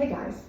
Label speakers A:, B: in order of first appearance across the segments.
A: Hey guys,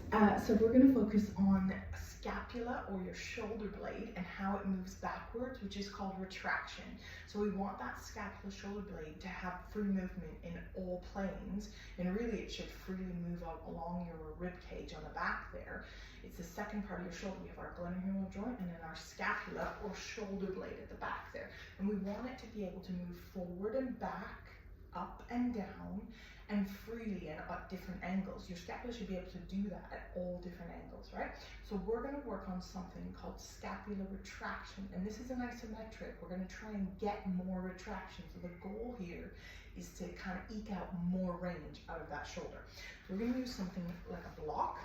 A: so we're going to focus on scapula or your shoulder blade and how it moves backwards, which is called retraction. So we want that scapula shoulder blade to have free movement in all planes, and really it should freely move out along your rib cage on the back there. It's the second part of your shoulder. We have our glenohumeral joint and then our scapula or shoulder blade at the back there. And we want it to be able to move forward and back, up and down, and freely and at different angles. Your scapula should be able to do that at all different angles, right? So we're going to work on something called scapular retraction, and this is an isometric. We're going to try and get more retraction. So the goal here is to kind of eke out more range out of that shoulder. So we're going to use something like a block,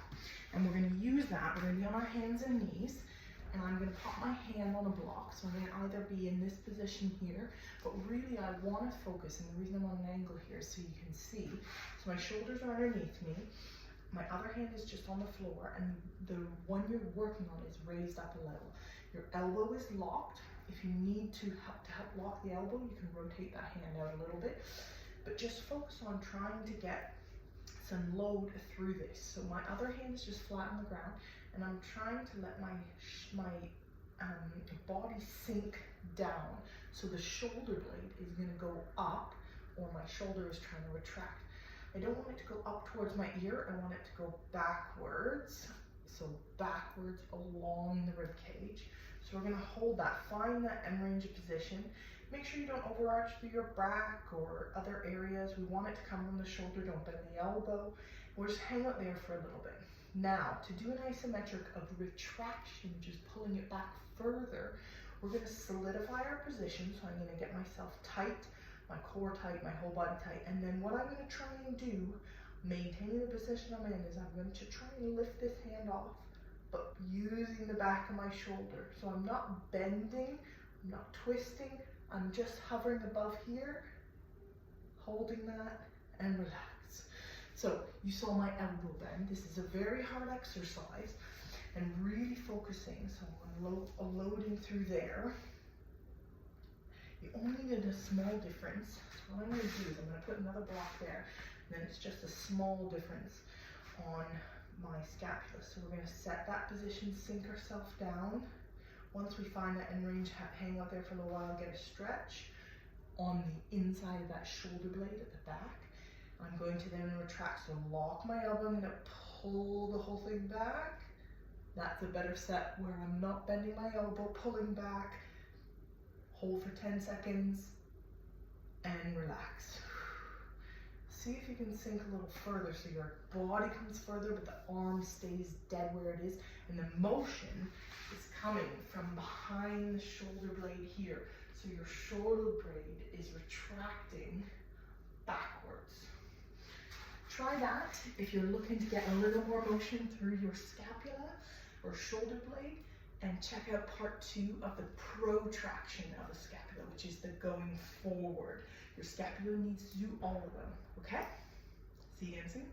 A: and we're going to use that. We're going to be on our hands and knees, and I'm going to put my hand on a block. So I'm going to either be in this position here, but really I want to focus, and the reason I'm on an angle here is so you can see. So my shoulders are underneath me, my other hand is just on the floor, and the one you're working on is raised up a level. Your elbow is locked. If you need to help lock the elbow, you can rotate that hand out a little bit, but just focus on trying to get some load through this. So my other hand is just flat on the ground, and I'm trying to let my body sink down. So the shoulder blade is going to go up, or my shoulder is trying to retract. I don't want it to go up towards my ear, I want it to go backwards. So backwards along the rib cage. So we're going to hold that, find that end range of position. Make sure you don't overarch through your back or other areas. We want it to come from the shoulder, don't bend the elbow. We'll just hang out there for a little bit. Now, to do an isometric of retraction, which is pulling it back further, we're going to solidify our position. So I'm going to get myself tight, my core tight, my whole body tight. And then what I'm going to try and do, maintaining the position I'm in, is I'm going to try and lift this hand off, but using the back of my shoulder. So I'm not bending, I'm not twisting, I'm just hovering above here, holding that, and relax. So you saw my elbow bend. This is a very hard exercise, and really focusing. So I'm loading through there. You only need a small difference. So what I'm going to do is I'm going to put another block there, and then it's just a small difference on my scapula. So we're going to set that position, sink ourselves down. Once we find that end range, hang out there for a little while, get a stretch on the inside of that shoulder blade at the back. I'm going to then retract, so lock my elbow, I'm going to pull the whole thing back. That's a better set where I'm not bending my elbow, pulling back, hold for 10 seconds, and relax. See if you can sink a little further so your body comes further, but the arm stays dead where it is, and the motion is coming from behind the shoulder blade here. So your shoulder blade is retracting backwards. Try that if you're looking to get a little more motion through your scapula or shoulder blade, and check out part 2 of the protraction of the scapula, which is the going forward. Your scapula needs to do all of them, okay? See you again soon.